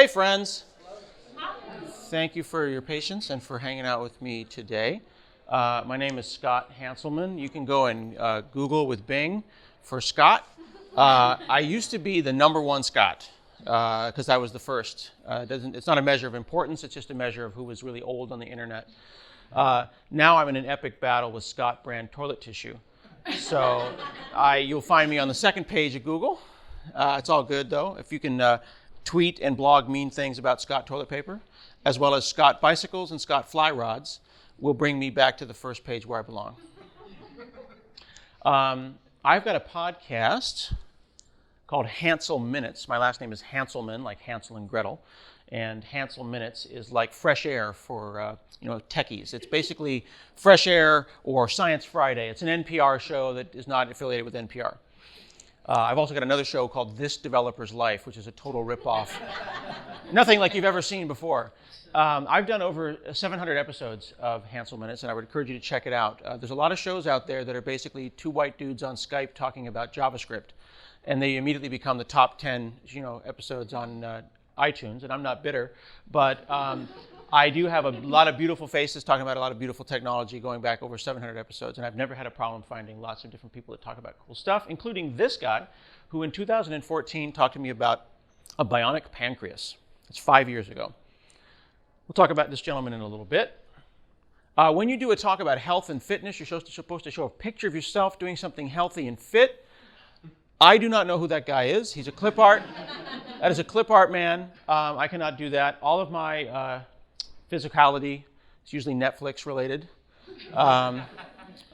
Hey, friends. Thank you for your patience and for hanging out with me today. My name is Scott Hanselman. You can go and Google with Bing for Scott. I used to be the number one Scott because I was the first. It's not a measure of importance. It's just a measure of who was really old on the internet. Now I'm in an epic battle with Scott brand toilet tissue. So you'll find me on the second page of Google. It's all good, though. If you can tweet and blog mean things about Scott toilet paper, as well as Scott bicycles and Scott fly rods, will bring me back to the first page where I belong. I've got a podcast called Hansel Minutes. My last name is Hanselman, like Hansel and Gretel. And Hansel Minutes is like fresh air for techies. It's basically Fresh Air or Science Friday. It's an NPR show that is not affiliated with NPR. I've also got another show called This Developer's Life, which is a total ripoff. Nothing like you've ever seen before. I've done over 700 episodes of Hansel Minutes, and I would encourage you to check it out. There's a lot of shows out there that are basically two white dudes on Skype talking about JavaScript, and they immediately become the top 10 episodes on iTunes, and I'm not bitter, but I do have a lot of beautiful faces talking about a lot of beautiful technology going back over 700 episodes, and I've never had a problem finding lots of different people that talk about cool stuff, including this guy, who in 2014 talked to me about a bionic pancreas. It's 5 years ago. We'll talk about this gentleman in a little bit. When you do a talk about health and fitness, you're supposed to show a picture of yourself doing something healthy and fit. I do not know who that guy is. He's a clip art. That is a clip art man. I cannot do that. All of my physicality is usually Netflix related.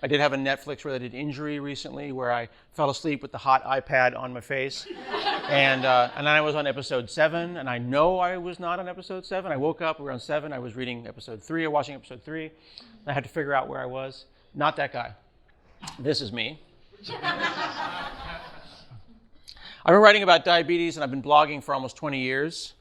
I did have a Netflix related injury recently where I fell asleep with the hot iPad on my face. And then I was on episode 7, and I know I was not on episode 7. I woke up, we were on 7, I was reading episode 3, or watching episode 3. I had to figure out where I was. Not that guy. This is me. I've been writing about diabetes, and I've been blogging for almost 20 years.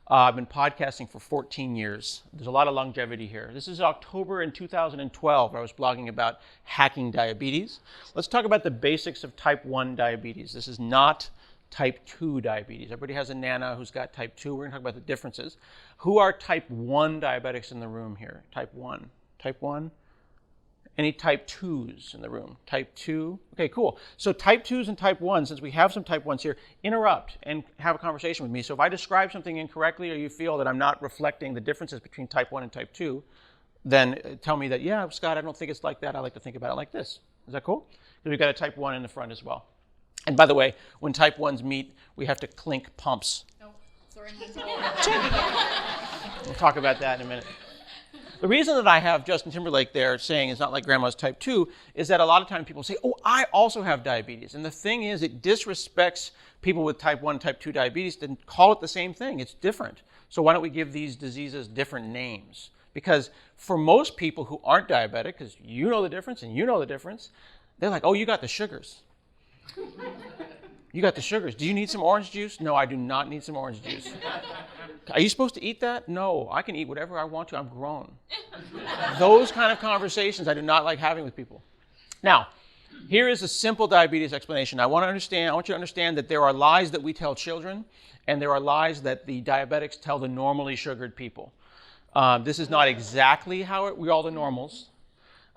I've been podcasting for 14 years. There's a lot of longevity here. This is October in 2012, where I was blogging about hacking diabetes. Let's talk about the basics of type 1 diabetes. This is not type 2 diabetes. Everybody has a Nana who's got type 2. We're going to talk about the differences. Who are type 1 diabetics in the room here? Type 1. Type 1? Any type 2s in the room? Type 2? Okay, cool. So type 2s and type 1s, since we have some type 1s here, interrupt and have a conversation with me. So if I describe something incorrectly or you feel that I'm not reflecting the differences between type 1 and type 2, then tell me that, yeah, Scott, I don't think it's like that. I like to think about it like this. Is that cool? Because we've got a type 1 in the front as well. And by the way, when type 1s meet, we have to clink pumps. Oh, sorry. We'll talk about that in a minute. The reason that I have Justin Timberlake there saying it's not like grandma's type 2 is that a lot of times people say, oh, I also have diabetes. And the thing is, it disrespects people with type 1, type 2 diabetes to call it the same thing. It's different. So why don't we give these diseases different names? Because for most people who aren't diabetic, because you know the difference and you know the difference, they're like, oh, you got the sugars. You got the sugars. Do you need some orange juice? No, I do not need some orange juice. Are you supposed to eat that? No, I can eat whatever I want to. I'm grown. Those kind of conversations I do not like having with people. Now, here is a simple diabetes explanation. I want you to understand that there are lies that we tell children, and there are lies that the diabetics tell the normally sugared people. This is not exactly how we're all the normals.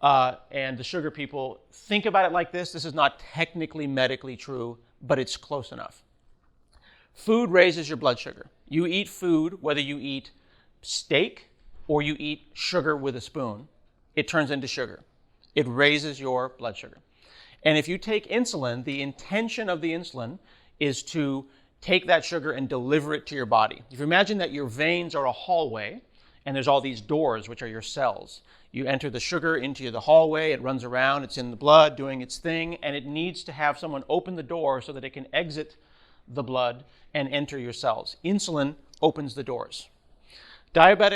And the sugar people think about it like this. This is not technically medically true, but it's close enough. Food raises your blood sugar. You eat food, whether you eat steak or you eat sugar with a spoon, it turns into sugar. It raises your blood sugar. And if you take insulin, the intention of the insulin is to take that sugar and deliver it to your body. If you imagine that your veins are a hallway, and there's all these doors, which are your cells. You enter the sugar into the hallway, it runs around, it's in the blood doing its thing, and it needs to have someone open the door so that it can exit the blood and enter your cells. Insulin opens the doors. Type 1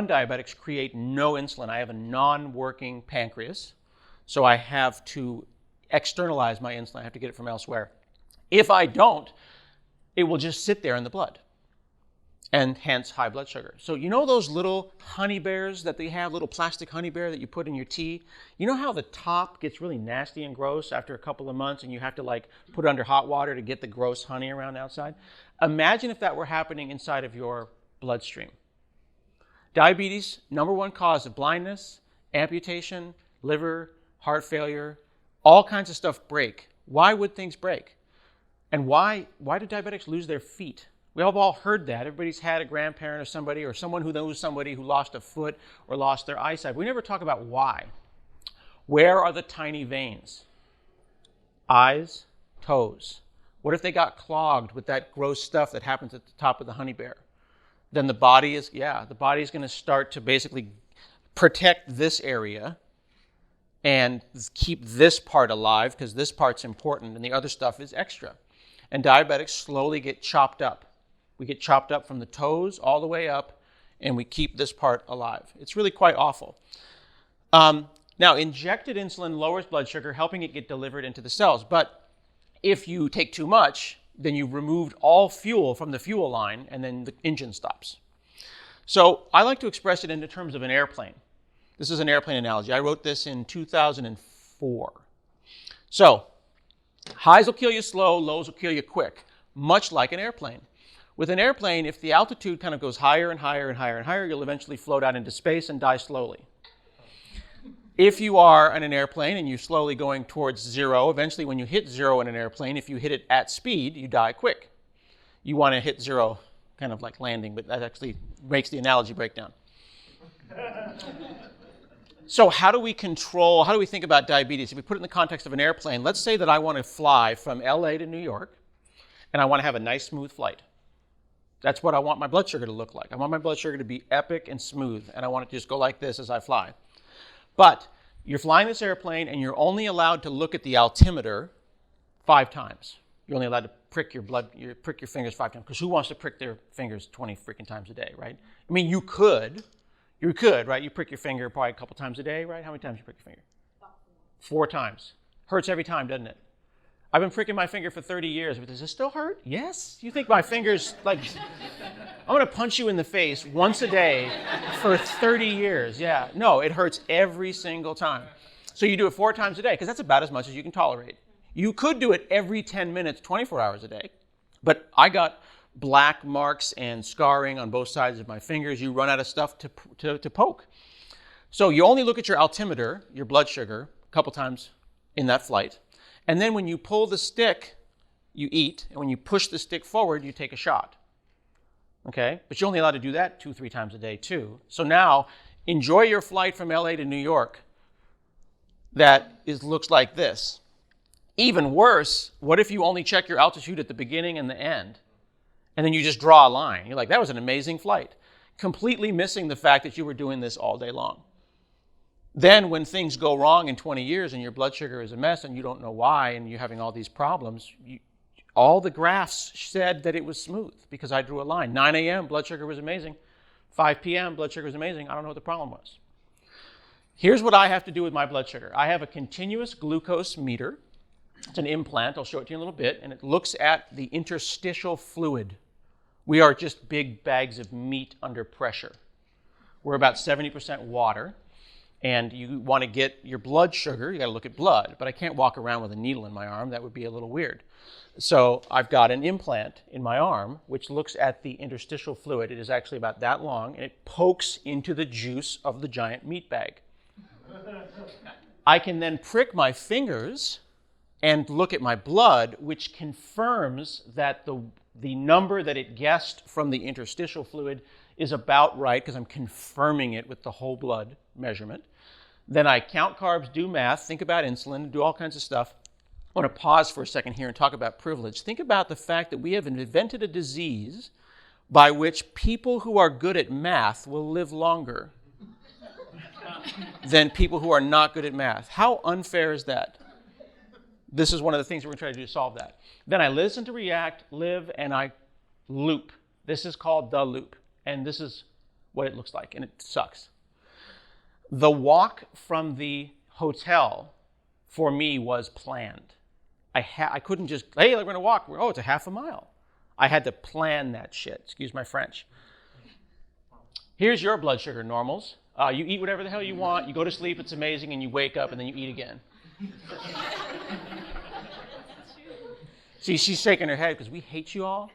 diabetics create no insulin. I have a non-working pancreas, so I have to externalize my insulin. I have to get it from elsewhere. If I don't, it will just sit there in the blood. and hence high blood sugar. So you know those little honey bears that they have, little plastic honey bear that you put in your tea? You know how the top gets really nasty and gross after a couple of months and you have to like put it under hot water to get the gross honey around the outside? Imagine if that were happening inside of your bloodstream. Diabetes, number one cause of blindness, amputation, liver, heart failure, all kinds of stuff break. Why would things break? And why do diabetics lose their feet? We have all heard that. Everybody's had a grandparent or somebody or someone who knows somebody who lost a foot or lost their eyesight. We never talk about why. Where are the tiny veins? Eyes, toes. What if they got clogged with that gross stuff that happens at the top of the honey bear? Then the body is going to start to basically protect this area and keep this part alive because this part's important and the other stuff is extra. And diabetics slowly get chopped up. We get chopped up from the toes all the way up, and we keep this part alive. It's really quite awful. Now, injected insulin lowers blood sugar, helping it get delivered into the cells. But if you take too much, then you've removed all fuel from the fuel line, and then the engine stops. So I like to express it in terms of an airplane. This is an airplane analogy. I wrote this in 2004. So highs will kill you slow, lows will kill you quick, much like an airplane. With an airplane, if the altitude kind of goes higher and higher and higher and higher, you'll eventually float out into space and die slowly. If you are in an airplane and you're slowly going towards zero, eventually when you hit zero in an airplane, if you hit it at speed, you die quick. You want to hit zero, kind of like landing, but that actually makes the analogy break down. So how do we think about diabetes? If we put it in the context of an airplane, let's say that I want to fly from LA to New York, and I want to have a nice, smooth flight. That's what I want my blood sugar to look like. I want my blood sugar to be epic and smooth, and I want it to just go like this as I fly. But you're flying this airplane, and you're only allowed to look at the altimeter 5 times. You're only allowed to prick your fingers 5 times, because who wants to prick their fingers 20 freaking times a day, right? I mean, you could, right? You prick your finger probably a couple times a day, right? How many times do you prick your finger? 4 times. Hurts every time, doesn't it? I've been pricking my finger for 30 years, but does it still hurt? Yes. You think my finger's like, I'm going to punch you in the face once a day for 30 years. Yeah. No, it hurts every single time. So you do it 4 times a day, because that's about as much as you can tolerate. You could do it every 10 minutes, 24 hours a day. But I got black marks and scarring on both sides of my fingers. You run out of stuff to poke. So you only look at your altimeter, your blood sugar, a couple times in that flight. And then when you pull the stick, you eat. And when you push the stick forward, you take a shot. Okay? But you're only allowed to do that 2-3 times a day too. So now, enjoy your flight from LA to New York. Looks like this. Even worse, what if you only check your altitude at the beginning and the end? And then you just draw a line. You're like, that was an amazing flight. Completely missing the fact that you were doing this all day long. Then when things go wrong in 20 years and your blood sugar is a mess and you don't know why and you're having all these problems, all the graphs said that it was smooth because I drew a line. 9 a.m., blood sugar was amazing. 5 p.m., blood sugar was amazing. I don't know what the problem was. Here's what I have to do with my blood sugar. I have a continuous glucose meter. It's an implant. I'll show it to you in a little bit. And it looks at the interstitial fluid. We are just big bags of meat under pressure. We're about 70% water. And you want to get your blood sugar, you got to look at blood. But I can't walk around with a needle in my arm. That would be a little weird. So I've got an implant in my arm which looks at the interstitial fluid. It is actually about that long, and it pokes into the juice of the giant meat bag. I can then prick my fingers and look at my blood, which confirms that the number that it guessed from the interstitial fluid is about right, because I'm confirming it with the whole blood measurement. Then I count carbs, do math, think about insulin, do all kinds of stuff. I want to pause for a second here and talk about privilege. Think about the fact that we have invented a disease by which people who are good at math will live longer than people who are not good at math. How unfair is that? This is one of the things we're going to try to do to solve that. Then I listen to react, live, and I loop. This is called the loop. And this is what it looks like, and it sucks. The walk from the hotel for me was planned. I couldn't just, hey, we're going to walk. Oh, it's a half a mile. I had to plan that shit. Excuse my French. Here's your blood sugar normals. You eat whatever the hell you want, you go to sleep, it's amazing, and you wake up and then you eat again. See, she's shaking her head because we hate you all.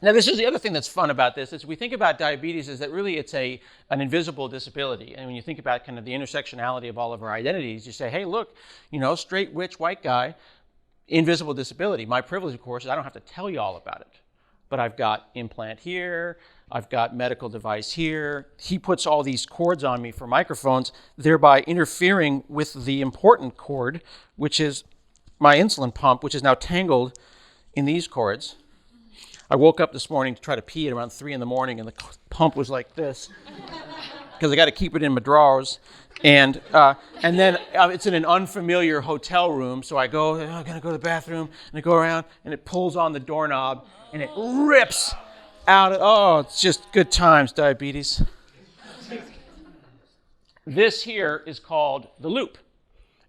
Now, this is the other thing that's fun about this, is we think about diabetes is that really it's an invisible disability. And when you think about kind of the intersectionality of all of our identities, you say, hey, look, straight, rich, white guy, invisible disability. My privilege, of course, is I don't have to tell you all about it. But I've got implant here, I've got medical device here. He puts all these cords on me for microphones, thereby interfering with the important cord, which is my insulin pump, which is now tangled in these cords. I woke up this morning to try to pee at around 3 in the morning, and the pump was like this because I got to keep it in my drawers. And then it's in an unfamiliar hotel room, so I go, I'm going to go to the bathroom, and I go around, and it pulls on the doorknob, and it rips out. It's just good times, diabetes. This here is called the loop.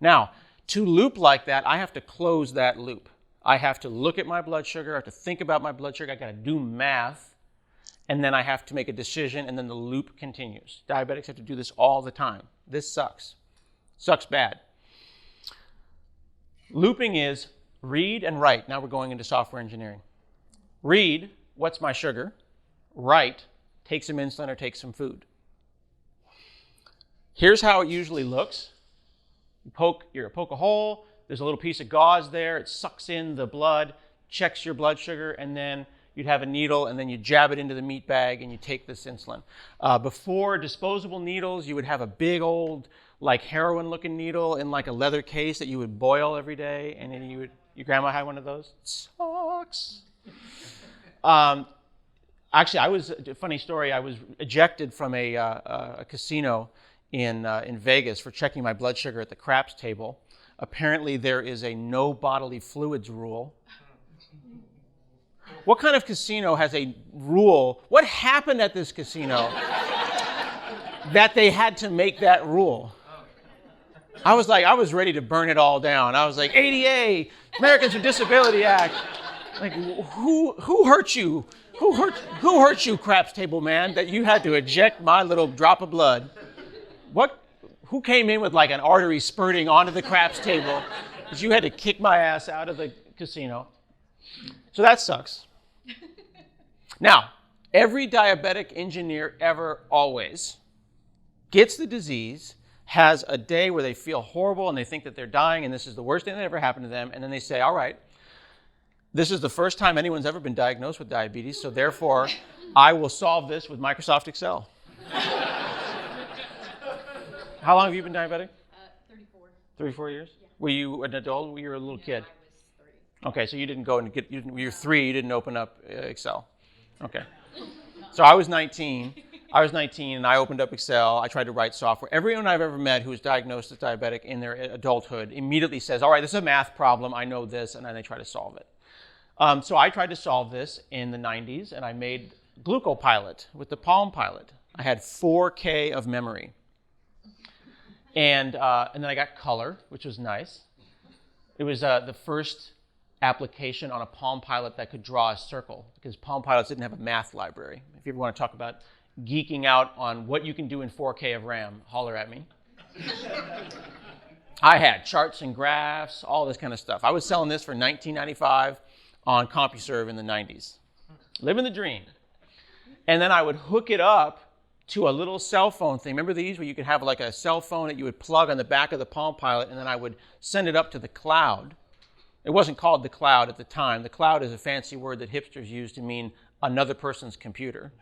Now, to loop like that, I have to close that loop. I have to look at my blood sugar, I have to think about my blood sugar, I got to do math, and then I have to make a decision, and then the loop continues. Diabetics have to do this all the time. This sucks. Sucks bad. Looping is read and write. Now we're going into software engineering. Read, what's my sugar? Write, take some insulin or take some food. Here's how it usually looks. You poke a hole, there's a little piece of gauze there, it sucks in the blood, checks your blood sugar, and then you'd have a needle, and then you jab it into the meat bag, and you take this insulin. Before disposable needles, you would have a big old, like heroin-looking needle in like a leather case that you would boil every day, and then your grandma had one of those. It sucks. Actually, a funny story, I was ejected from a casino in Vegas for checking my blood sugar at the craps table. Apparently, there is a no bodily fluids rule. What kind of casino has a rule? What happened at this casino that they had to make that rule? I was ready to burn it all down. I was like, ADA, Americans with Disability Act. Like, who hurt you? Who hurt you, craps table man, that you had to eject my little drop of blood? Who came in with like an artery spurting onto the craps table because you had to kick my ass out of the casino? So that sucks. Now, every diabetic engineer ever, always gets the disease, has a day where they feel horrible and they think that they're dying and this is the worst thing that ever happened to them, and then they say, all right, this is the first time anyone's ever been diagnosed with diabetes, so therefore I will solve this with Microsoft Excel. How long have you been diabetic? 34. 34 years? Yeah. Were you an adult or were you a little kid? I was 3. Okay, so you didn't go and you were 3, you didn't open up Excel. Okay. So I was 19 and I opened up Excel. I tried to write software. Everyone I've ever met who was diagnosed as diabetic in their adulthood immediately says, all right, this is a math problem, I know this, and then they try to solve it. So I tried to solve this in the 90s, and I made Glucopilot with the Palm Pilot. I had 4K of memory. And then I got color, which was nice. It was the first application on a Palm Pilot that could draw a circle, because Palm Pilots didn't have a math library. If you ever want to talk about geeking out on what you can do in 4K of RAM, holler at me. I had charts and graphs, all this kind of stuff. I was selling this for $19.95 on CompuServe in the 90s. Living the dream. And then I would hook it up to a little cell phone thing. Remember these where you could have like a cell phone that you would plug on the back of the Palm Pilot, and then I would send it up to the cloud. It wasn't called the cloud at the time. The cloud is a fancy word that hipsters use to mean another person's computer.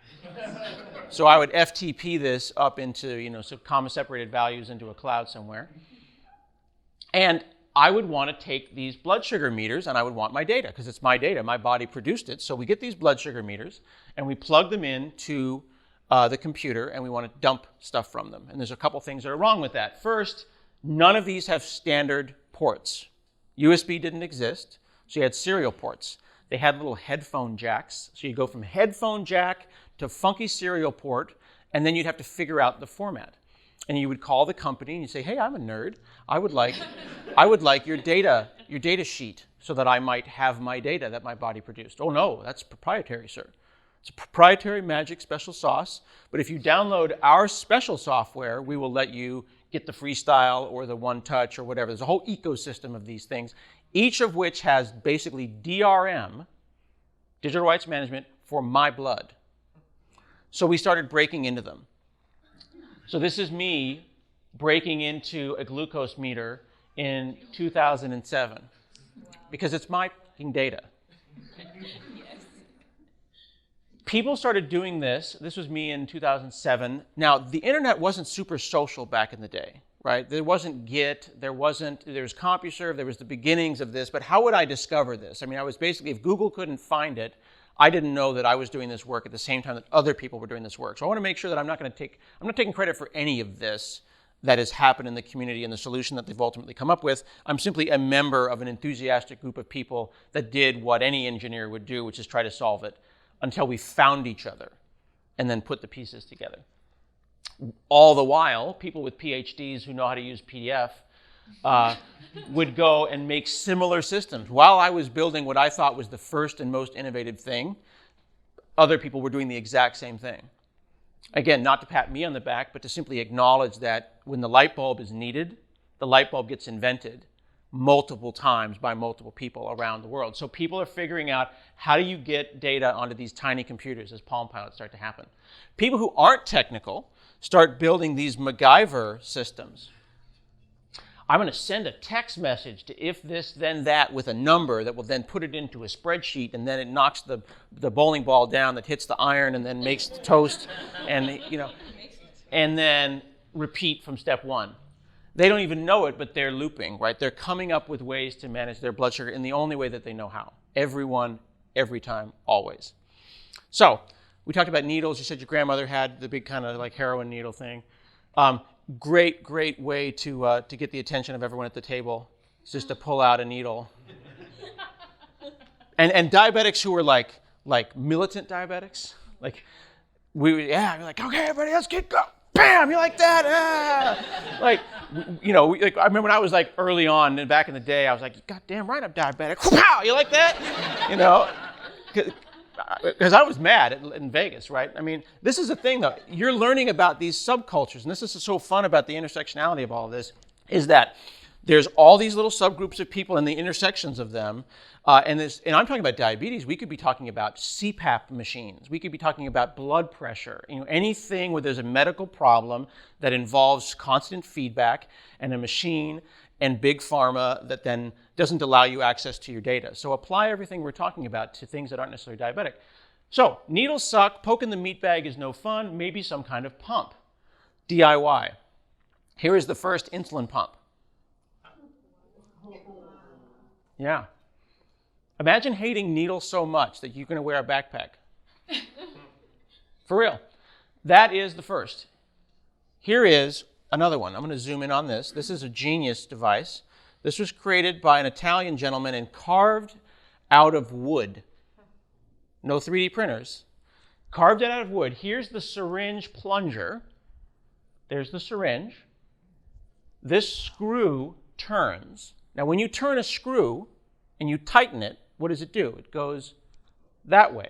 So I would FTP this up into, some comma separated values into a cloud somewhere. And I would want to take these blood sugar meters and I would want my data, because it's my data. My body produced it. So we get these blood sugar meters and we plug them into the computer and we want to dump stuff from them. And there's a couple things that are wrong with that. First, none of these have standard ports. USB didn't exist, so you had serial ports. They had little headphone jacks. So you go from headphone jack to funky serial port, and then you'd have to figure out the format. And you would call the company and you'd say, hey, I'm a nerd. I would like your data sheet. so that I might have my data that my body produced. Oh no, that's proprietary, sir. It's a proprietary magic special sauce, but if you download our special software, we will let you get the freestyle or the one touch or whatever. There's a whole ecosystem of these things, each of which has basically DRM, digital rights management, for my blood. So we started breaking into them. So this is me breaking into a glucose meter in 2007 because it's my fucking data. People started doing this. This was me in 2007. Now, the internet wasn't super social back in the day, right? There wasn't Git, there was CompuServe, there was the beginnings of this, but how would I discover this? I mean, I was basically, if Google couldn't find it, I didn't know that I was doing this work at the same time that other people were doing this work. So I want to make sure that I'm not taking credit for any of this that has happened in the community and the solution that they've ultimately come up with. I'm simply a member of an enthusiastic group of people that did what any engineer would do, which is try to solve it until we found each other and then put the pieces together. All the while, people with PhDs who know how to use PDF would go and make similar systems. While I was building what I thought was the first and most innovative thing, other people were doing the exact same thing. Again, not to pat me on the back, but to simply acknowledge that when the light bulb is needed, the light bulb gets invented multiple times by multiple people around the world. So people are figuring out how do you get data onto these tiny computers as Palm Pilots start to happen. People who aren't technical start building these MacGyver systems. I'm going to send a text message to if this, then that with a number that will then put it into a spreadsheet, and then it knocks the bowling ball down that hits the iron and then makes the toast, and and then repeat from step one. They don't even know it, but they're looping, right? They're coming up with ways to manage their blood sugar in the only way that they know how. Everyone, every time, always. So we talked about needles. You said your grandmother had the big kind of like heroin needle thing. Great way to get the attention of everyone at the table. It's just to pull out a needle. And diabetics who were like militant diabetics, like you're like, okay, everybody, let's get go. Bam! You like that? Ah! Like, I remember when I was like early on and back in the day, I was like, God damn right, I'm diabetic. Pow! You like that? Because I was mad in Vegas, right? I mean, this is the thing, though. You're learning about these subcultures, and this is so fun about the intersectionality of all of this, is that there's all these little subgroups of people and the intersections of them. And I'm talking about diabetes. We could be talking about CPAP machines. We could be talking about blood pressure. Anything where there's a medical problem that involves constant feedback and a machine and big pharma that then doesn't allow you access to your data. So apply everything we're talking about to things that aren't necessarily diabetic. So needles suck. Poking the meat bag is no fun. Maybe some kind of pump. DIY. Here is the first insulin pump. Yeah. Imagine hating needles so much that you're going to wear a backpack. For real. That is the first. Here is another one. I'm going to zoom in on this. This is a genius device. This was created by an Italian gentleman and carved out of wood. No 3D printers. Carved it out of wood. Here's the syringe plunger. There's the syringe. This screw turns. Now, when you turn a screw and you tighten it, what does it do? It goes that way.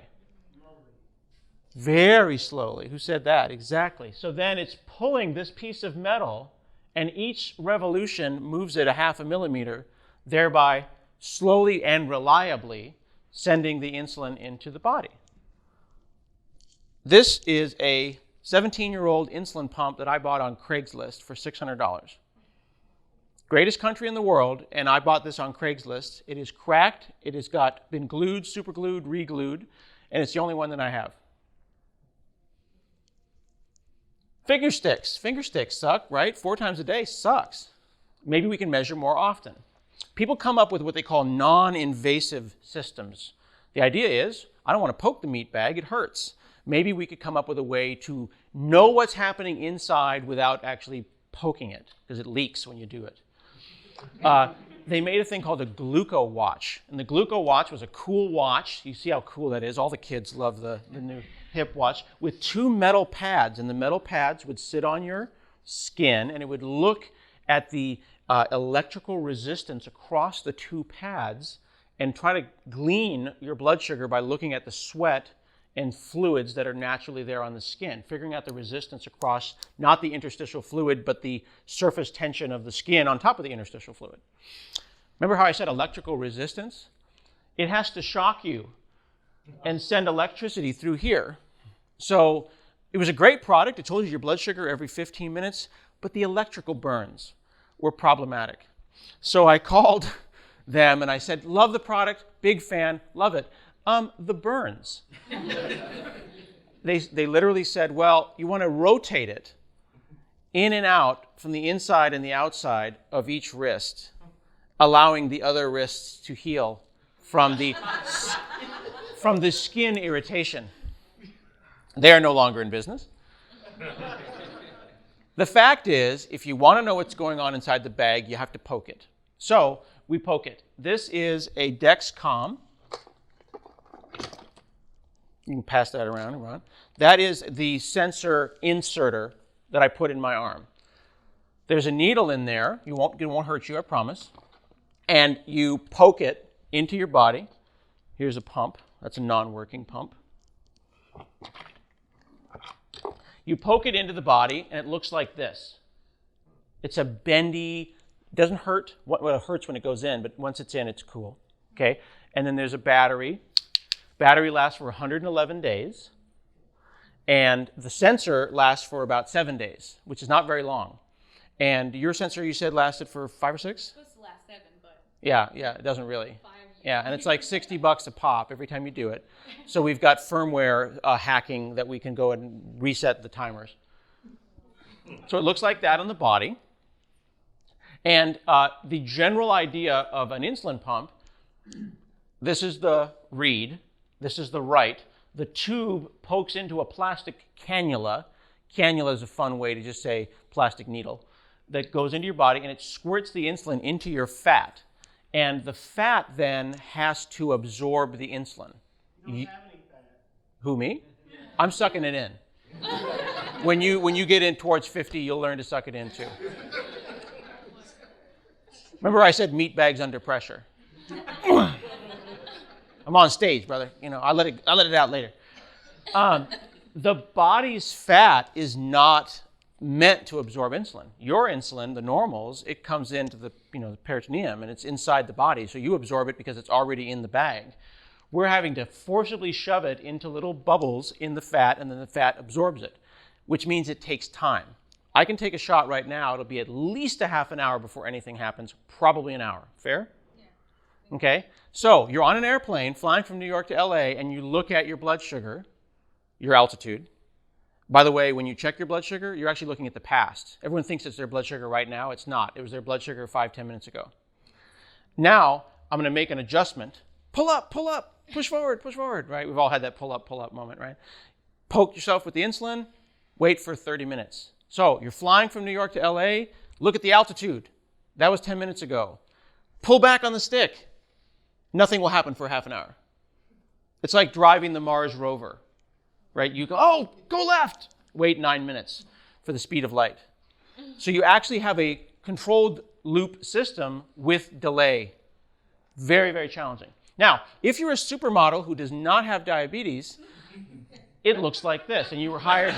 Very slowly. Who said that? Exactly. So then it's pulling this piece of metal, and each revolution moves it 0.5 millimeter, thereby slowly and reliably sending the insulin into the body. This is a 17-year-old insulin pump that I bought on Craigslist for $600. Greatest country in the world, and I bought this on Craigslist. It is cracked. It has been glued, super glued, re-glued, and it's the only one that I have. Finger sticks. Finger sticks suck, right? 4 times a day sucks. Maybe we can measure more often. People come up with what they call non-invasive systems. The idea is, I don't want to poke the meat bag, it hurts. Maybe we could come up with a way to know what's happening inside without actually poking it, because it leaks when you do it. They made a thing called a Gluco watch. And the Gluco watch was a cool watch. You see how cool that is. All the kids love the new hip watch with 2 metal pads. And the metal pads would sit on your skin, and it would look at the electrical resistance across the 2 pads and try to glean your blood sugar by looking at the sweat and fluids that are naturally there on the skin, figuring out the resistance across not the interstitial fluid, but the surface tension of the skin on top of the interstitial fluid. Remember how I said electrical resistance? It has to shock you and send electricity through here. So it was a great product. It told you your blood sugar every 15 minutes, but the electrical burns were problematic. So I called them and I said, love the product, big fan, love it. The burns. They literally said, well, you want to rotate it in and out from the inside and the outside of each wrist, allowing the other wrists to heal from the skin irritation. They are no longer in business. The fact is, if you want to know what's going on inside the bag, you have to poke it. So we poke it. This is a Dexcom. You can pass that around, Ron. That is the sensor inserter that I put in my arm. There's a needle in there. It won't hurt you, I promise. And you poke it into your body. Here's a pump. That's a non-working pump. You poke it into the body, and it looks like this. It's a bendy, doesn't hurt. Well, it hurts when it goes in, but once it's in, it's cool. Okay? And then there's a battery. Battery lasts for 111 days. And the sensor lasts for about 7 days, which is not very long. And your sensor, you said, lasted for 5 or 6? It's supposed to last 7, but Yeah, it doesn't really. 5 years. Yeah, and it's like $60 a pop every time you do it. So we've got firmware hacking that we can go and reset the timers. So it looks like that on the body. And the general idea of an insulin pump, this is the reed, this is the right. The tube pokes into a plastic cannula. Cannula is a fun way to just say plastic needle that goes into your body, and it squirts the insulin into your fat. And the fat then has to absorb the insulin. You don't have any fat. Who, me? I'm sucking it in. When you get in towards 50, you'll learn to suck it in too. Remember I said meat bags under pressure. I'm on stage, brother. I'll let it out later. The body's fat is not meant to absorb insulin. Your insulin, the normals, it comes into the peritoneum and it's inside the body, so you absorb it because it's already in the bag. We're having to forcibly shove it into little bubbles in the fat, and then the fat absorbs it, which means it takes time. I can take a shot right now. It'll be at least a half an hour before anything happens, probably an hour. Fair? Yeah. Okay? So you're on an airplane flying from New York to LA, and you look at your blood sugar, your altitude. By the way, when you check your blood sugar, you're actually looking at the past. Everyone thinks it's their blood sugar right now. It's not. It was their blood sugar 5-10 minutes ago. Now, I'm going to make an adjustment. Pull up, push forward, right? We've all had that pull up moment, right? Poke yourself with the insulin, wait for 30 minutes. So you're flying from New York to LA, look at the altitude. That was 10 minutes ago. Pull back on the stick. Nothing will happen for half an hour. It's like driving the Mars rover, right? You go, go left. Wait 9 minutes for the speed of light. So you actually have a controlled loop system with delay. Very, very challenging. Now, if you're a supermodel who does not have diabetes, it looks like this, and you were hired.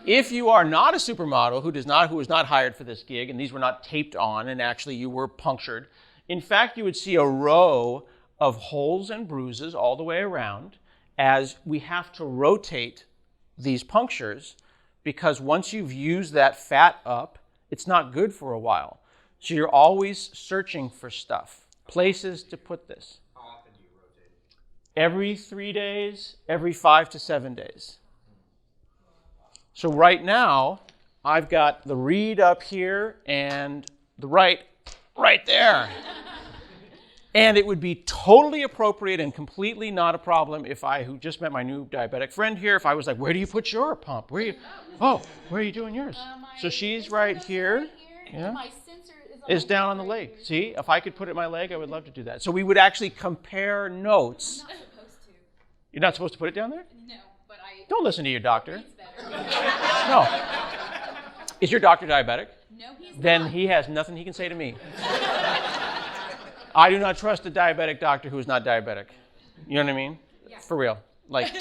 If you are not a supermodel who was not hired for this gig, and these were not taped on, and actually you were punctured, in fact, you would see a row of holes and bruises all the way around, as we have to rotate these punctures, because once you've used that fat up, it's not good for a while. So you're always searching for stuff, places to put this. How often do you rotate? Every 3 days, every 5 to 7 days. So right now, I've got the reed up here and the right there. And it would be totally appropriate and completely not a problem if who just met my new diabetic friend here, if I was like, where do you put your pump? Where are you doing yours? So she's right here. Yeah. My sensor Is down on the leg. See, if I could put it in my leg, I would love to do that. So we would actually compare notes. I'm not supposed to. You're not supposed to put it down there? No, but I. Don't listen to your doctor. It's better. No. Is your doctor diabetic? No, he's then he has nothing he can say to me. I do not trust a diabetic doctor who is not diabetic. You know what I mean? Yeah. For real. Like,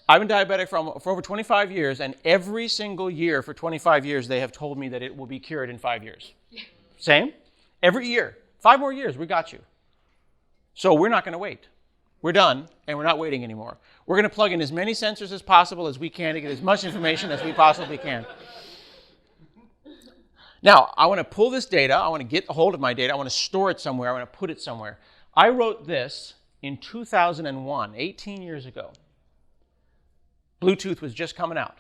I've been diabetic for over 25 years, and every single year for 25 years, they have told me that it will be cured in 5 years. Same? Every year. 5 more years, we got you. So we're not going to wait. We're done, and we're not waiting anymore. We're going to plug in as many sensors as possible as we can to get as much information as we possibly can. Now, I want to pull this data. I want to get a hold of my data. I want to store it somewhere. I want to put it somewhere. I wrote this in 2001, 18 years ago. Bluetooth was just coming out.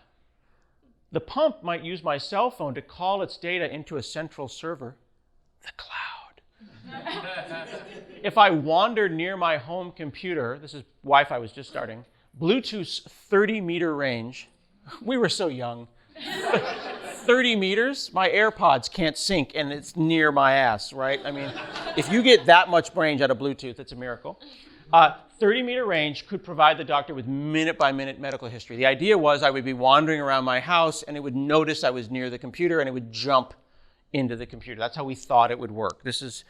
The pump might use my cell phone to call its data into a central server, the cloud. If I wandered near my home computer, this is Wi-Fi was just starting, Bluetooth's 30-meter range, we were so young. 30 meters, my AirPods can't sync, and it's near my ass, right? I mean, if you get that much range out of Bluetooth, it's a miracle. 30-meter range could provide the doctor with minute-by-minute medical history. The idea was I would be wandering around my house, and it would notice I was near the computer, and it would jump into the computer. That's how we thought it would work. This is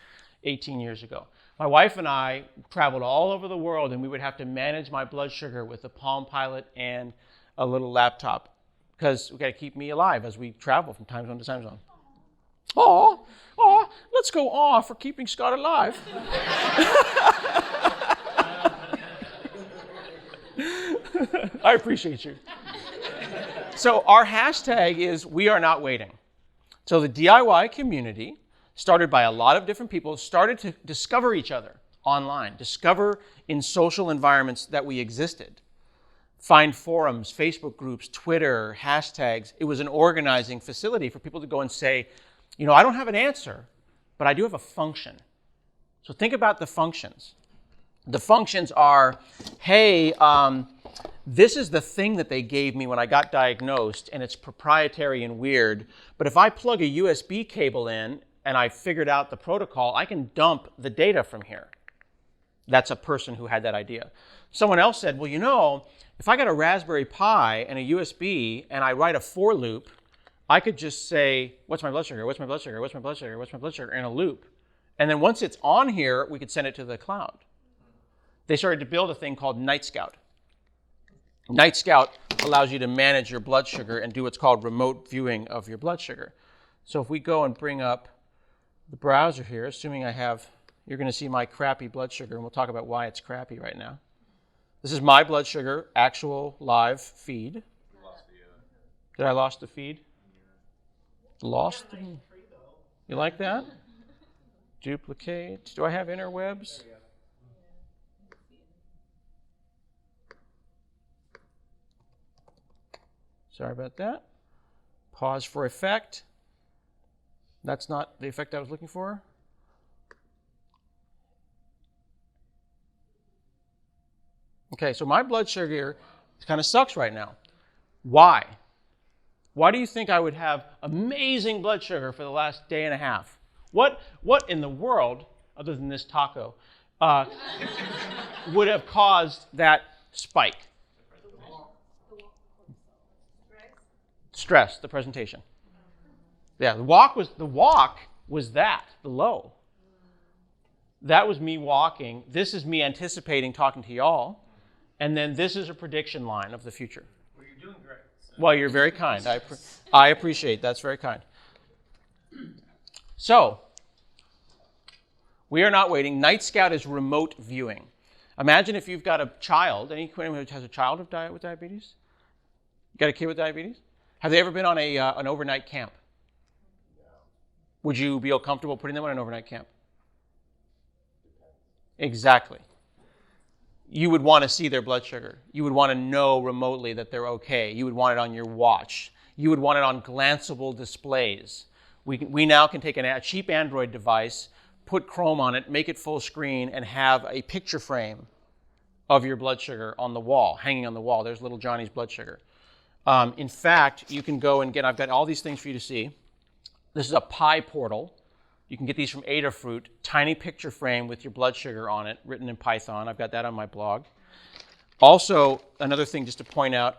18 years ago. My wife and I traveled all over the world, and we would have to manage my blood sugar with a Palm Pilot and a little laptop, because we've got to keep me alive as we travel from time zone to time zone. Aw, let's go aw for keeping Scott alive. I appreciate you. So our hashtag is We Are Not Waiting. So the DIY community, started by a lot of different people, started to discover each other online, discover in social environments that we existed. Find forums, Facebook groups, Twitter, hashtags. It was an organizing facility for people to go and say, you know, I don't have an answer, but I do have a function. So think about the functions. The functions are, hey, this is the thing that they gave me when I got diagnosed, and it's proprietary and weird, but if I plug a USB cable in and I figured out the protocol, I can dump the data from here. That's a person who had that idea. Someone else said, well, you know, if I got a Raspberry Pi and a USB and I write a for loop, I could just say, what's my blood sugar, what's my blood sugar, what's my blood sugar, what's my blood sugar, in a loop. And then once it's on here, we could send it to the cloud. They started to build a thing called Night Scout. Night Scout allows you to manage your blood sugar and do what's called remote viewing of your blood sugar. So if we go and bring up the browser here, assuming I have, you're going to see my crappy blood sugar, and we'll talk about why it's crappy right now. This is my blood sugar, actual live feed. Did I lost the feed? Lost the... You like that? Duplicate. Do I have interwebs? Sorry about that. Pause for effect. That's not the effect I was looking for. Okay, so my blood sugar kind of sucks right now. Why? Why do you think I would have amazing blood sugar for the last day and a half? What in the world, other than this taco, would have caused that spike? Stress, the presentation. Yeah, the walk was that, the low. That was me walking. This is me anticipating talking to y'all. And then this is a prediction line of the future. Well, you're doing great. So. Well, you're very kind. I appreciate that's very kind. So, we are not waiting. Night Scout is remote viewing. Imagine if you've got a child. Anyone who has a child with diabetes? You got a kid with diabetes? Have they ever been on an overnight camp? No. Would you feel comfortable putting them on an overnight camp? Exactly. You would want to see their blood sugar. You would want to know remotely that they're okay. You would want it on your watch. You would want it on glanceable displays. We now can take a cheap Android device, put Chrome on it, make it full screen, and have a picture frame of your blood sugar on the wall, hanging on the wall. There's little Johnny's blood sugar. In fact, you can go and I've got all these things for you to see. This is a Pi portal. You can get these from Adafruit, tiny picture frame with your blood sugar on it, written in Python. I've got that on my blog. Also, another thing just to point out,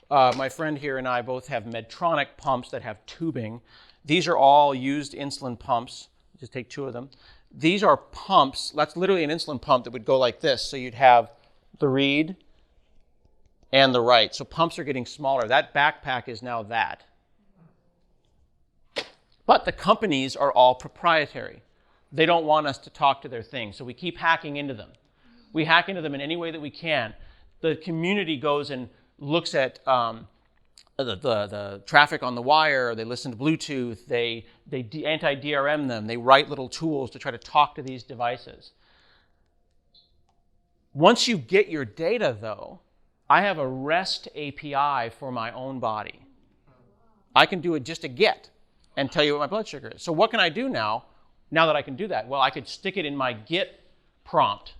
my friend here and I both have Medtronic pumps that have tubing. These are all used insulin pumps. Just take 2 of them. These are pumps. That's literally an insulin pump that would go like this. So you'd have the read and the write. So pumps are getting smaller. That backpack is now that. But the companies are all proprietary. They don't want us to talk to their things, so we keep hacking into them. We hack into them in any way that we can. The community goes and looks at the traffic on the wire. They listen to Bluetooth. They anti-DRM them. They write little tools to try to talk to these devices. Once you get your data, though, I have a REST API for my own body. I can do it just a GET and tell you what my blood sugar is. So what can I do now that I can do that? Well, I could stick it in my GET prompt.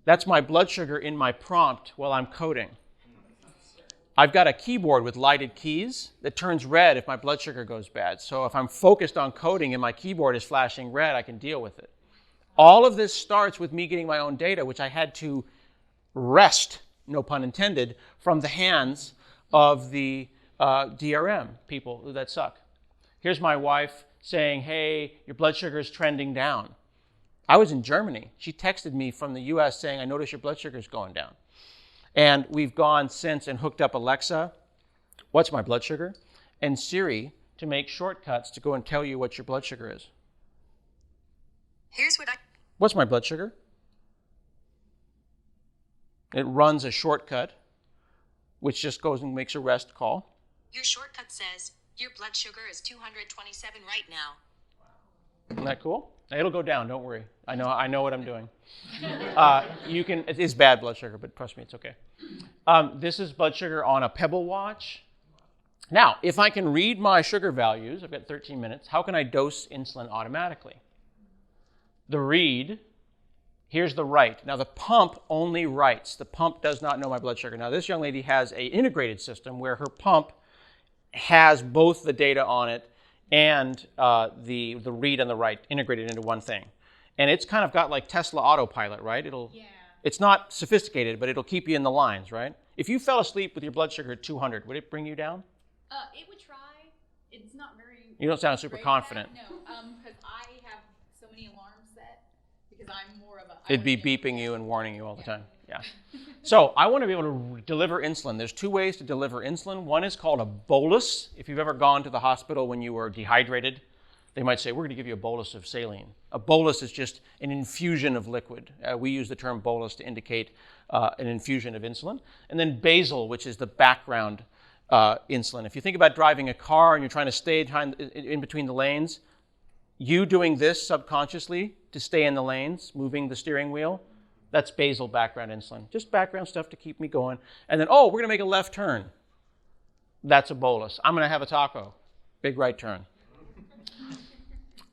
That's my blood sugar in my prompt while I'm coding. I've got a keyboard with lighted keys that turns red if my blood sugar goes bad. So if I'm focused on coding and my keyboard is flashing red, I can deal with it. All of this starts with me getting my own data, which I had to wrest, no pun intended, from the hands of the DRM people that suck. Here's my wife saying, hey, your blood sugar is trending down. I was in Germany. She texted me from the US saying, I noticed your blood sugar is going down. And we've gone since and hooked up Alexa, what's my blood sugar? And Siri to make shortcuts to go and tell you what your blood sugar is. What's my blood sugar? It runs a shortcut, which just goes and makes a REST call. Your shortcut says your blood sugar is 227 right now. Isn't that cool? It'll go down, don't worry. I know what I'm doing. It is bad blood sugar, but trust me, it's okay. This is blood sugar on a Pebble watch. Now, if I can read my sugar values, I've got 13 minutes, how can I dose insulin automatically? The read, here's the write. Now, the pump only writes. The pump does not know my blood sugar. Now, this young lady has an integrated system where her pump has both the data on it and the read and the write integrated into one thing. And it's kind of got like Tesla autopilot, right? It's not sophisticated, but it'll keep you in the lines, right? If you fell asleep with your blood sugar at 200, would it bring you down? It would try. It's not very. You don't sound super great at confident. that. No, because I have so many alarms set because I'm more of a. It'd be beeping you and warning you all the time. Yeah. So I want to be able to deliver insulin. There's 2 ways to deliver insulin. One is called a bolus. If you've ever gone to the hospital when you were dehydrated, they might say, we're going to give you a bolus of saline. A bolus is just an infusion of liquid. We use the term bolus to indicate an infusion of insulin. And then basal, which is the background insulin. If you think about driving a car and you're trying to stay in between the lanes, you doing this subconsciously to stay in the lanes, moving the steering wheel, that's basal background insulin. Just background stuff to keep me going. And then, we're going to make a left turn. That's a bolus. I'm going to have a taco. Big right turn.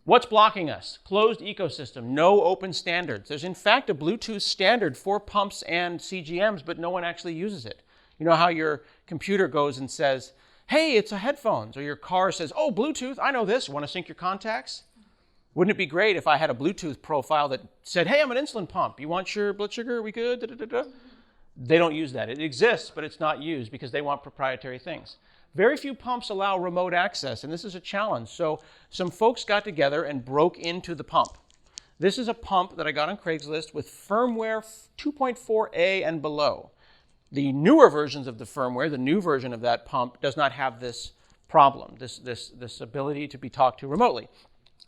What's blocking us? Closed ecosystem, no open standards. There's in fact a Bluetooth standard for pumps and CGMs, but no one actually uses it. You know how your computer goes and says, hey, it's a headphones, or your car says, oh, Bluetooth, I know this. Want to sync your contacts? Wouldn't it be great if I had a Bluetooth profile that said, hey, I'm an insulin pump. You want your blood sugar? Are we good? Da, da, da, da. They don't use that. It exists, but it's not used because they want proprietary things. Very few pumps allow remote access, and this is a challenge. So some folks got together and broke into the pump. This is a pump that I got on Craigslist with firmware 2.4a and below. The newer versions of the firmware, the new version of that pump, does not have this problem, this ability to be talked to remotely.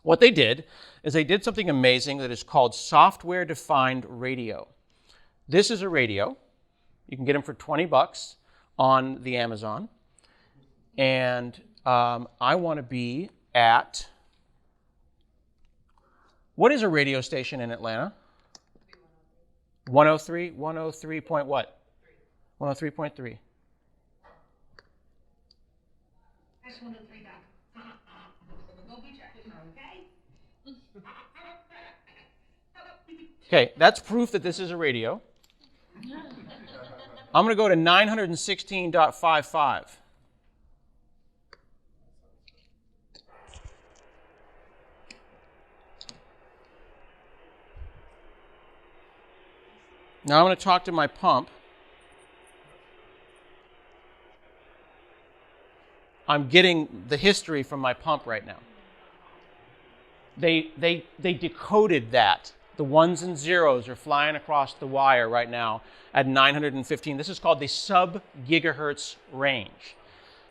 What they did is they did something amazing that is called software-defined radio. This is a radio. You can get them for $20 on the Amazon. And I want to be at, what is a radio station in Atlanta? 103 point what? 103.3. Okay, that's proof that this is a radio. I'm going to go to 916.55. Now I'm going to talk to my pump. I'm getting the history from my pump right now. They decoded that. The ones and zeros are flying across the wire right now at 915. This is called the sub-gigahertz range.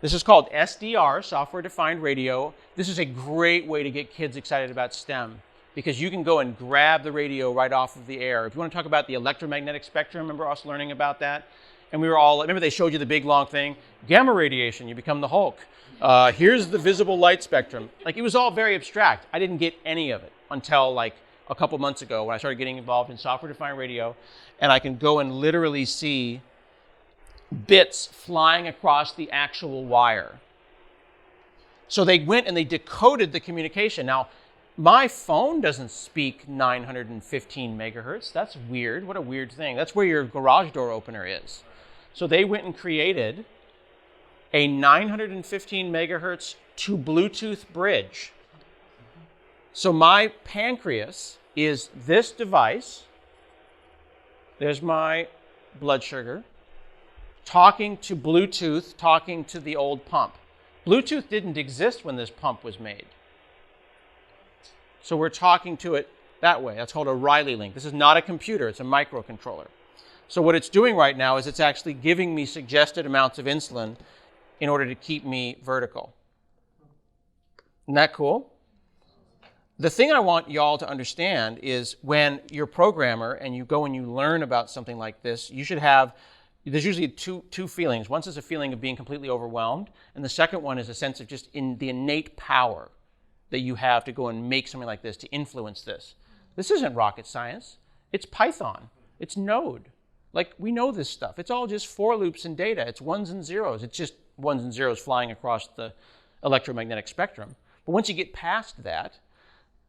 This is called SDR, software-defined radio. This is a great way to get kids excited about STEM because you can go and grab the radio right off of the air. If you want to talk about the electromagnetic spectrum, remember us learning about that? And we were all, remember they showed you the big long thing? Gamma radiation, you become the Hulk. Here's the visible light spectrum. Like, it was all very abstract. I didn't get any of it until like a couple months ago when I started getting involved in software-defined radio, and I can go and literally see bits flying across the actual wire. So they went and they decoded the communication. Now, my phone doesn't speak 915 megahertz. That's weird. What a weird thing. That's where your garage door opener is. So they went and created a 915 megahertz to Bluetooth bridge. So my Pancreas is this device. There's my blood sugar, talking to Bluetooth, talking to the old pump. Bluetooth didn't exist when this pump was made. So we're talking to it that way. That's called a Riley link. This is not a computer, it's a microcontroller. So what it's doing right now is it's actually giving me suggested amounts of insulin in order to keep me vertical. Isn't that cool? The thing I want y'all to understand is when you're a programmer and you go and you learn about something like this, you should have, there's usually two feelings. One is a feeling of being completely overwhelmed, and the second one is a sense of just in the innate power that you have to go and make something like this, to influence this. This isn't rocket science. It's Python. It's Node. Like, we know this stuff. It's all just for loops and data. It's ones and zeros. It's just ones and zeros flying across the electromagnetic spectrum. But once you get past that,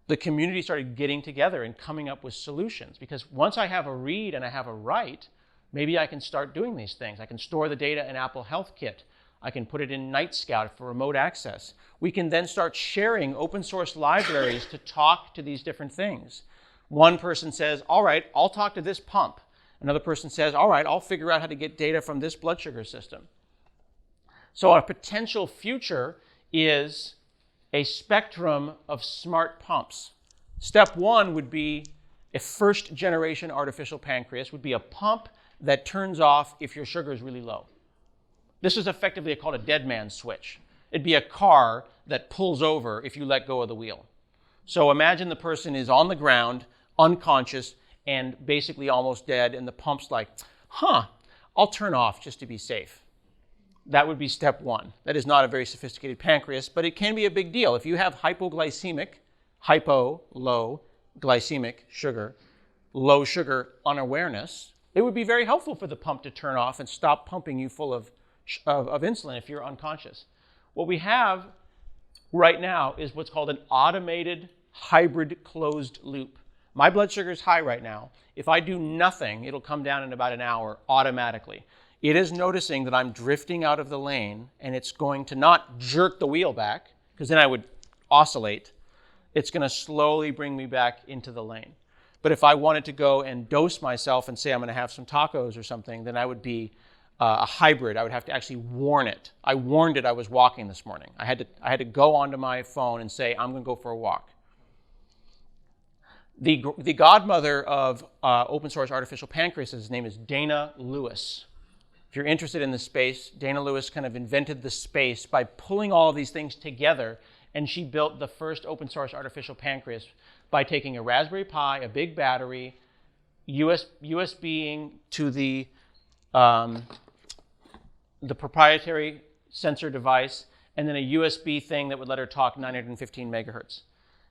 the community started getting together and coming up with solutions. Because once I have a read and I have a write, maybe I can start doing these things. I can store the data in Apple Health Kit. I can put it in Night Scout for remote access. We can then start sharing open source libraries to talk to these different things. One person says, all right, I'll talk to this pump. Another person says, all right, I'll figure out how to get data from this blood sugar system. So a potential future is a spectrum of smart pumps. Step one would be a first generation artificial pancreas, would be a pump that turns off if your sugar is really low. This is effectively called a dead man's switch. It'd be a car that pulls over if you let go of the wheel. So imagine the person is on the ground, unconscious, and basically almost dead, and the pump's like, I'll turn off just to be safe. That would be step one. That is not a very sophisticated pancreas, but it can be a big deal. If you have hypoglycemic, low glycemic sugar, low sugar unawareness, it would be very helpful for the pump to turn off and stop pumping you full of insulin if you're unconscious. What we have right now is what's called an automated hybrid closed loop. My blood sugar is high right now. If I do nothing, it'll come down in about an hour automatically. It is noticing that I'm drifting out of the lane, and it's going to not jerk the wheel back, because then I would oscillate. It's going to slowly bring me back into the lane. But if I wanted to go and dose myself and say I'm going to have some tacos or something, then I would be a hybrid. I would have to actually warn it. I warned it I was walking this morning. I had to go onto my phone and say, I'm going to go for a walk. The godmother of open source artificial pancreases, name is Dana Lewis. If you're interested in this space, Dana Lewis kind of invented the space by pulling all of these things together, and she built the first open source artificial pancreas by taking a Raspberry Pi, a big battery, USBing to the proprietary sensor device, and then a USB thing that would let her talk 915 megahertz.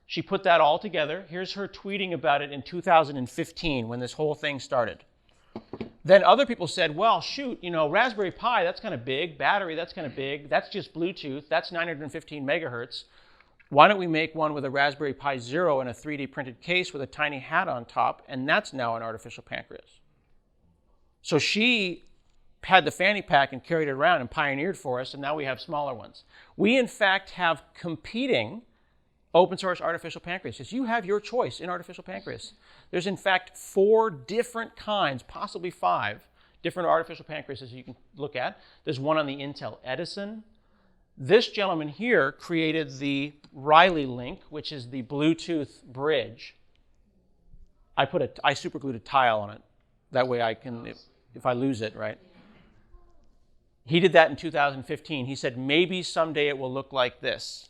She put that all together. Here's her tweeting about it in 2015 when this whole thing started. Then other people said, well, shoot, Raspberry Pi, that's kind of big. Battery, that's kind of big. That's just Bluetooth. That's 915 megahertz. Why don't we make one with a Raspberry Pi Zero and a 3D printed case with a tiny hat on top, and that's now an artificial pancreas. So she had the fanny pack and carried it around and pioneered for us, and now we have smaller ones. We, in fact, have competing open source artificial pancreases. You have your choice in artificial pancreas. There's, in fact, 4 different kinds, possibly 5 different artificial pancreases you can look at. There's one on the Intel Edison This gentleman here created the Riley link, which is the Bluetooth bridge. I super glued a tile on it. That way I can, if I lose it, right? He did that in 2015. He said, maybe someday it will look like this.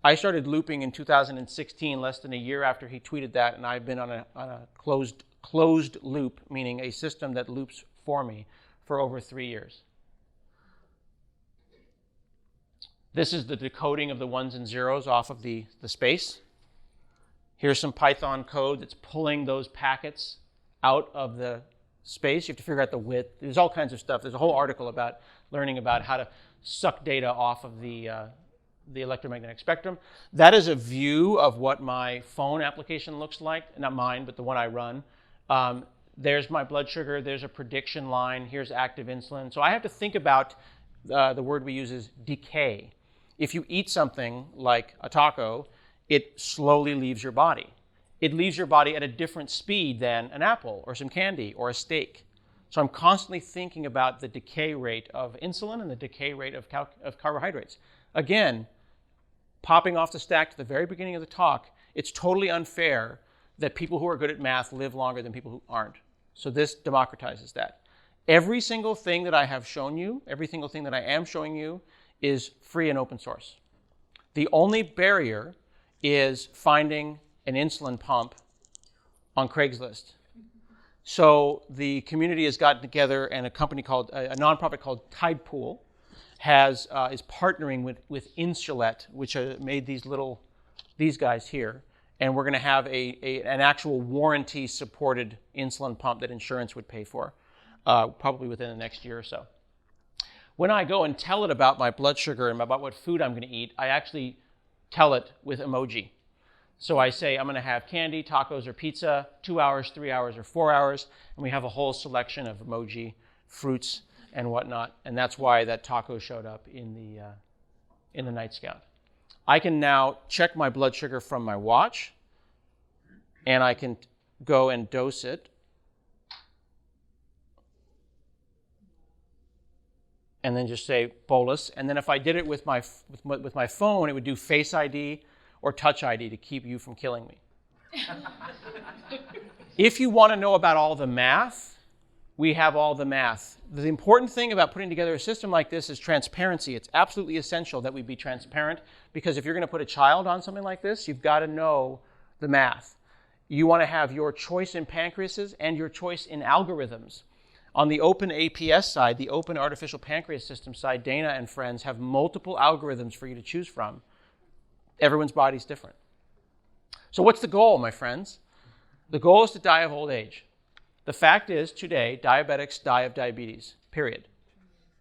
I started looping in 2016, less than a year after he tweeted that, and I've been on a closed loop, meaning a system that loops for me, for over 3 years. This is the decoding of the ones and zeros off of the space. Here's some Python code that's pulling those packets out of the space. You have to figure out the width. There's all kinds of stuff. There's a whole article about learning about how to suck data off of the electromagnetic spectrum. That is a view of what my phone application looks like. Not mine, but the one I run. There's my blood sugar. There's a prediction line. Here's active insulin. So I have to think about the word we use is decay. If you eat something like a taco, it slowly leaves your body. It leaves your body at a different speed than an apple or some candy or a steak. So I'm constantly thinking about the decay rate of insulin and the decay rate of carbohydrates. Again, popping off the stack to the very beginning of the talk, it's totally unfair that people who are good at math live longer than people who aren't. So this democratizes that. Every single thing that I have shown you, every single thing that I am showing you is free and open source. The only barrier is finding an insulin pump on Craigslist. So the community has gotten together, and a nonprofit called Tide Pool is partnering with Insulet, which made these guys here, and we're going to have an actual warranty-supported insulin pump that insurance would pay for, probably within the next year or so. When I go and tell it about my blood sugar and about what food I'm going to eat, I actually tell it with emoji. So I say, I'm going to have candy, tacos, or pizza, 2 hours, 3 hours, or 4 hours, and we have a whole selection of emoji, fruits, and whatnot, and that's why that taco showed up in the Night Scout. I can now check my blood sugar from my watch, and I can go and dose it. And then just say bolus. And then if I did it with my phone, it would do Face ID or Touch ID to keep you from killing me. If you want to know about all the math, we have all the math. The important thing about putting together a system like this is transparency. It's absolutely essential that we be transparent, because if you're going to put a child on something like this, you've got to know the math. You want to have your choice in pancreases and your choice in algorithms. On the open APS side, the open artificial pancreas system side, Dana and friends have multiple algorithms for you to choose from. Everyone's body's different. So what's the goal, my friends? The goal is to die of old age. The fact is, today, diabetics die of diabetes, period.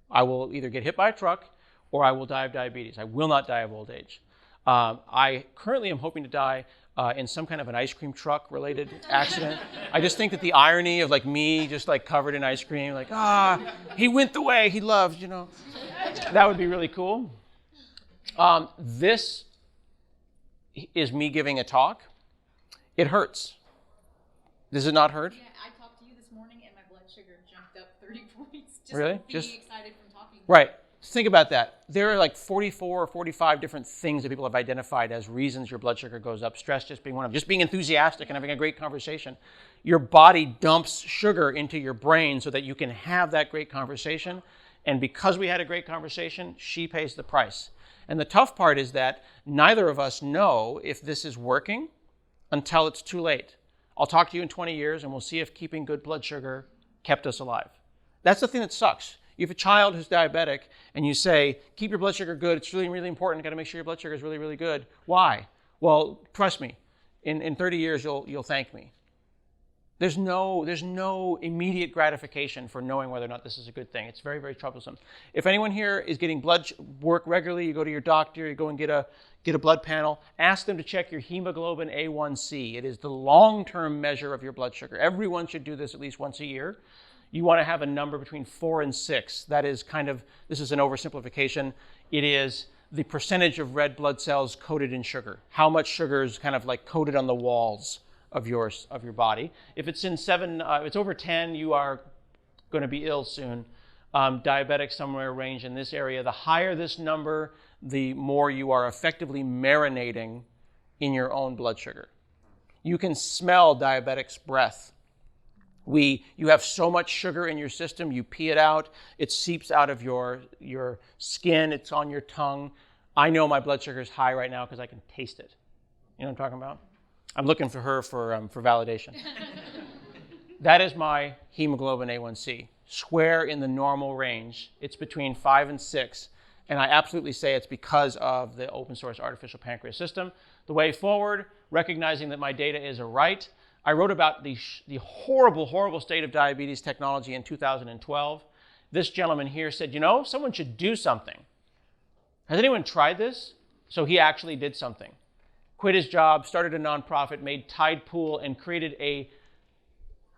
I will either get hit by a truck or I will die of diabetes. I will not die of old age. I currently am hoping to die in some kind of an ice cream truck related accident. I just think that the irony of me just covered in ice cream, he went the way he loved, that would be really cool. This is me giving a talk. It hurts. Does it not hurt? Yeah, I talked to you this morning and my blood sugar jumped up 30 points. Really? Being excited from talking. Right. Think about that. There are 44 or 45 different things that people have identified as reasons your blood sugar goes up. Stress just being one of them. Just being enthusiastic and having a great conversation. Your body dumps sugar into your brain so that you can have that great conversation. And because we had a great conversation, she pays the price. And the tough part is that neither of us know if this is working until it's too late. I'll talk to you in 20 years and we'll see if keeping good blood sugar kept us alive. That's the thing that sucks. You have a child who's diabetic and you say, keep your blood sugar good. It's really, really important. Got to make sure your blood sugar is really, really good. Why? Well, trust me, in 30 years, you'll thank me. There's no immediate gratification for knowing whether or not this is a good thing. It's very, very troublesome. If anyone here is getting blood work regularly, you go to your doctor, you go and get a blood panel, ask them to check your hemoglobin A1C. It is the long-term measure of your blood sugar. Everyone should do this at least once a year. You want to have a number between 4 and 6. That is this is an oversimplification. It is the percentage of red blood cells coated in sugar. How much sugar is coated on the walls of your body. If it's in 7, if it's over 10, you are going to be ill soon. Diabetics somewhere range in this area. The higher this number, the more you are effectively marinating in your own blood sugar. You can smell diabetics' breath. You have so much sugar in your system, you pee it out, it seeps out of your skin, it's on your tongue. I know my blood sugar is high right now because I can taste it. You know what I'm talking about? I'm looking for her for validation. That is my hemoglobin A1C. Square in the normal range. It's between 5 and 6. And I absolutely say it's because of the open source artificial pancreas system. The way forward, recognizing that my data is right, I wrote about the horrible, horrible state of diabetes technology in 2012. This gentleman here said, you know, someone should do something. Has anyone tried this? So he actually did something. Quit his job, started a nonprofit, made Tide Pool, and created a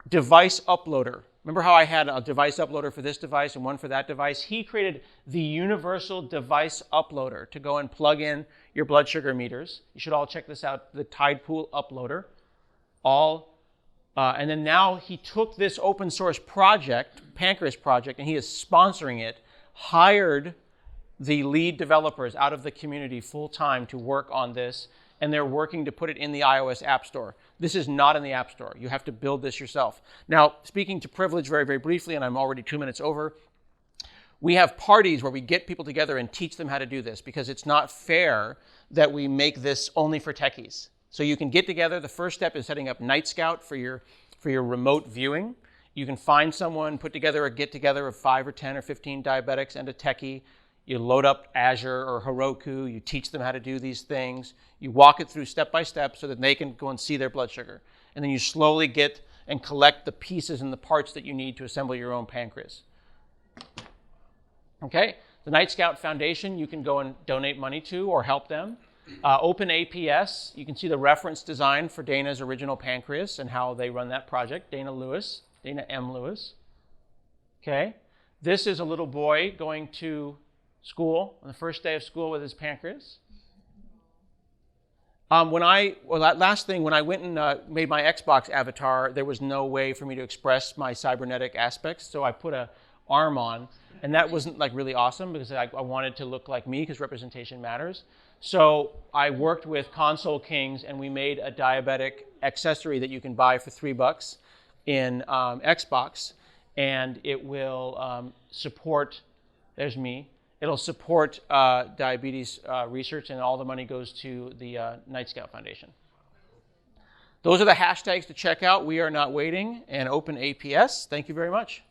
device uploader. Remember how I had a device uploader for this device and one for that device? He created the universal device uploader to go and plug in your blood sugar meters. You should all check this out, the Tide Pool uploader. And then now he took this open source project, Pancreas project, and he is sponsoring it, hired the lead developers out of the community full-time to work on this, and they're working to put it in the iOS App Store. This is not in the App Store. You have to build this yourself. Now, speaking to privilege very, very briefly, and I'm already 2 minutes over, we have parties where we get people together and teach them how to do this because it's not fair that we make this only for techies. So you can get together. The first step is setting up Night Scout for your remote viewing. You can find someone, put together a get-together of 5 or 10 or 15 diabetics and a techie. You load up Azure or Heroku. You teach them how to do these things. You walk it through step by step so that they can go and see their blood sugar. And then you slowly get and collect the pieces and the parts that you need to assemble your own pancreas. Okay? The Night Scout Foundation, you can go and donate money to or help them. Open APS, you can see the reference design for Dana's original pancreas and how they run that project. Dana M. Lewis. Okay? This is a little boy going to school on the first day of school with his pancreas. Last thing, when I went and made my Xbox avatar, there was no way for me to express my cybernetic aspects, so I put an arm on, and that wasn't like really awesome because I wanted to look like me because representation matters. So I worked with Console Kings, and we made a diabetic accessory that you can buy for $3 in Xbox, and it will support, there's me, it'll support diabetes research, and all the money goes to the Night Scout Foundation. Those are the hashtags to check out. We are not waiting, and Open APS. Thank you very much.